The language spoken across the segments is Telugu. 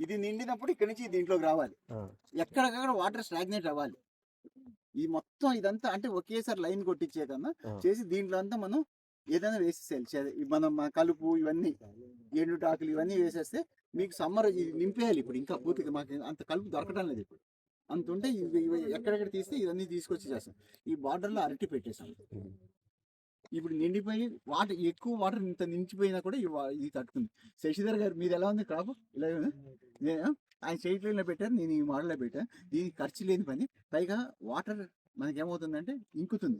ఇది నిండినప్పుడు ఇక్కడ నుంచి దీంట్లోకి రావాలి, ఎక్కడికక్కడ వాటర్ స్టాగ్నేట్ అవ్వాలి. ఈ మొత్తం ఇదంతా అంటే ఒకేసారి లైన్ కొట్టించే కన్నా చేసి దీంట్లో అంతా మనం ఏదైనా వేసేసేయాలి. మనం కలుపు ఇవన్నీ ఎండుటాకులు ఇవన్నీ వేసేస్తే మీకు సమ్మర్ ఇది నింపేయాలి. ఇప్పుడు ఇంకా పూర్తిగా మాకు అంత కలుపు దొరకడం లేదు. ఇప్పుడు అంత ఉంటే ఇవి ఎక్కడెక్కడ తీస్తే ఇవన్నీ తీసుకొచ్చి చేస్తాం. ఈ బార్డర్లో అరటి పెట్టేసాం. ఇప్పుడు నిండిపోయి వాటర్ ఎక్కువ వాటర్ ఇంత నించిపోయినా కూడా ఇది తట్టుకుంది. శశిధర్ గారు మీది ఎలా ఉంది క్రాప్? ఇలా నేను ఆయన స్ట్రైట్ పెట్టారు, నేను ఈ మోడల్లో పెట్టాను. దీనికి ఖర్చు లేని పని, పైగా వాటర్ మనకి ఏమవుతుందంటే ఇంకుతుంది,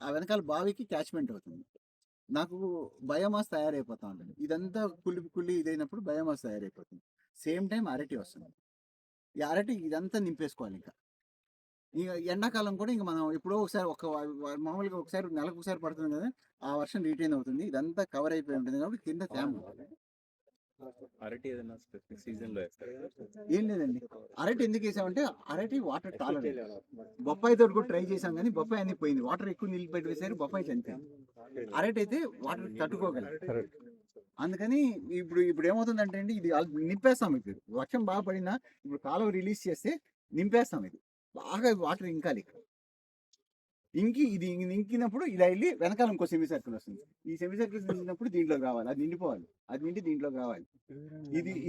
ఆ వెనకాల బావికి క్యాచ్మెంట్ అవుతుంది. నాకు బయోమాస్ తయారైపోతా ఉంటుంది. ఇదంతా కుళ్ళి ఇదైనప్పుడు బయోమాస్ తయారైపోతుంది. సేమ్ టైం అరటి వస్తుంది. ఈ అరటి ఇదంతా నింపేసుకోవాలి. ఇక ఎండాకాలం కూడా ఇంకా మనం ఎప్పుడో ఒకసారి మామూలుగా ఒకసారి నెలకు ఒకసారి పడుతుంది కదా, ఆ వర్షం రిటైన్ అవుతుంది. ఇదంతా కవర్ అయిపోయి ఉంటుంది కాబట్టి కింద తేమ. అరటి ఏదైనా స్పెసిఫిక్ సీజన్ లో ఏం లేదండి. అరటి ఎందుకు వేసామంటే అరటి వాటర్ టాలరెంట్. బొప్పాయి తోటి కూడా ట్రై చేసాం కానీ బొప్పాయి అన్ని పోయింది. వాటర్ ఎక్కువ నీళ్ళు పెట్టి వేసారు, బొప్పాయి చనిపోయింది. అరటి అయితే వాటర్ తట్టుకోగలరు. అందుకని ఇప్పుడు ఏమవుతుందంటే అండి, ఇది నింపేస్తాం. ఇప్పుడు వర్షం బాగా పడినా ఇప్పుడు కాలువ రిలీజ్ చేస్తే నింపేస్తాం. ఇది బాగా వాటర్ ఇంకాలి. ఇది ఇంకినప్పుడు ఇలా వెళ్ళి వెనకాల ఇంకో సెమీ సర్కిల్ వస్తుంది. ఈ సెమీ సర్కిల్ నిండినప్పుడు దీంట్లోకి రావాలి, అది నిండిపోవాలి, అది నిండి దీంట్లోకి రావాలి.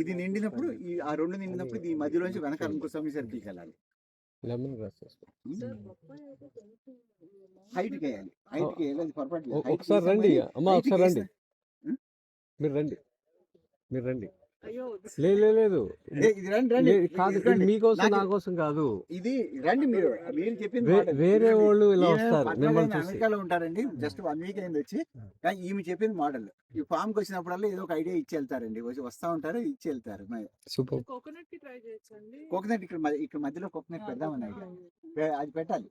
ఇది నిండినప్పుడు ఆ రెండు నిండినప్పుడు ఈ మధ్యలోంచి వెనకాల ఇంకో సెమీ సర్కిల్కి వెళ్ళాలి. హైట్కి వేయాలి, హైట్కి వేయాలి. అది పర్ఫెక్ట్. ఒకసారి రండి అమ్మా, ఒకసారి రండి, మీరు రండి. లేదు కాదు, మీకోసం నా కోసం కాదు. ఇది రండి, మీరు చెప్పింది. వేరే వాళ్ళు ఇలా వస్తారు, అమెరికాలో ఉంటారండి. జస్ట్ 1 వీక్ అయింది వచ్చి. కానీ ఈమె చెప్పింది మోడల్. ఈ ఫామ్ కి వచ్చినప్పుడల్లా ఏదో ఒక ఐడియా ఇచ్చి వెళ్తారండి. వస్తా ఉంటారు, ఇచ్చి వెళ్తారు. కోకోనట్ ఇక్కడ మధ్యలో కోకోనట్ పెడదామని ఐడియా. అది పెట్టాలి,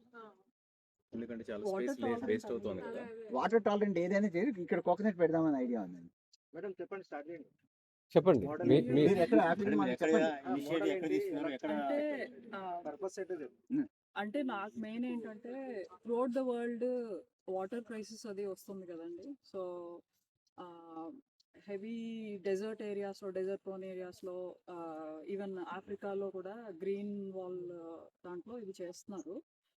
ఎందుకంటే చాలా స్పేస్ వేస్ట్ అవుతుంది కదా. వాటర్ టాలరెంట్ ఏదైనా చేయరు. ఇక్కడ కోకోనట్ పెడదామని ఐడియా ఉందండి. మేడం చెప్పండి, స్టార్ట్ చేయండి. చెప్పండి. అంటే నాకు మెయిన్ ఏంటంటే throughout the world water crisis అది వస్తుంది కదండి. సో హెవీ డెజర్ట్ ఏరియాస్లో, డెజర్ట్ ప్రోన్ ఏరియాస్లో, ఈవెన్ ఆఫ్రికాలో కూడా గ్రీన్ వాల్ దాంట్లో ఇది చేస్తున్నారు.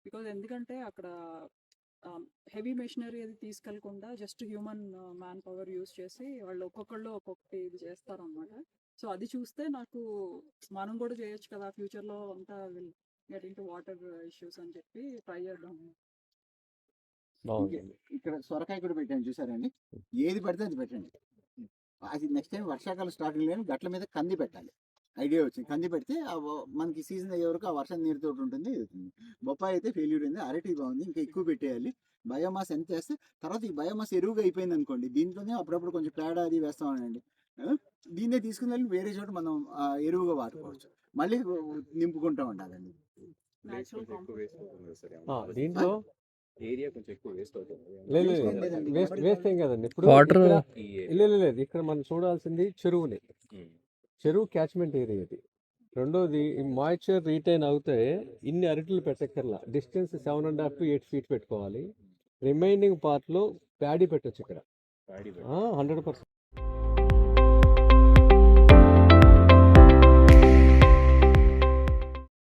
బికాజ్ ఎందుకంటే అక్కడ హెవీ మెషినరీ అది తీసుకెళ్లకుండా just human man power use చేసి వాళ్ళు ఒక్కొక్కళ్ళు ఒక్కొక్కటి ఇది చేస్తారనమాట. సో అది చూస్తే నాకు మనం కూడా చేయొచ్చు కదా ఫ్యూచర్లో, అంతా will get in to water issues అని చెప్పి ట్రై చేద్దాం. ఇక్కడ సొరకాయ కూడా పెట్టండి, చూసారండి. ఏది పడితే అది పెట్టండి. అది నెక్స్ట్ టైం వర్షాకాలం స్టార్టింగ్ లేని గట్ల మీద కంది పెట్టాలి. ఐడియా వచ్చింది. కంది పెడితే మనకి సీజన్ అయ్యే వరకు ఆ వర్షం నీరుతో ఉంటుంది. బొప్పాయి అయితే ఫెయిల్యూర్ అయింది. అరటి బాగుంది, ఇంకా ఎక్కువ పెట్టేయాలి. బయోమాస్ ఎంత వేస్తే తర్వాత ఈ బయోమాస్ ఎరువుగా అయిపోయింది అనుకోండి, దీంట్లోనే అప్పుడప్పుడు కొంచెం పేడ అది వేస్తామనండి. దీన్నే తీసుకుని వెళ్ళి వేరే చోట మనం ఎరువుగా వాడుకోవచ్చు. మళ్ళీ నింపుకుంటూ ఉండాలండి. దీంట్లో ఏరియా కొంచెం ఎక్కువ వేస్ట్ అవుతుంది. వేస్ట్ ఏం కదండి. ఇప్పుడు వాటర్ లేదు, ఇక్కడ మనం చూడాల్సింది చెరువుని. చెరువు క్యాచ్మెంట్ ఏరియా ఇది. రెండోది మాయిశ్చర్ రీటైన్ అవుతే ఇన్ని అరటిలు పెట్టక్కర్లా. డిస్టెన్స్ 7.5 to 8 feet పెట్టుకోవాలి. రిమైనింగ్ పార్ట్లో ప్యాడీ పెట్టచ్చు. ఇక్కడ 100%.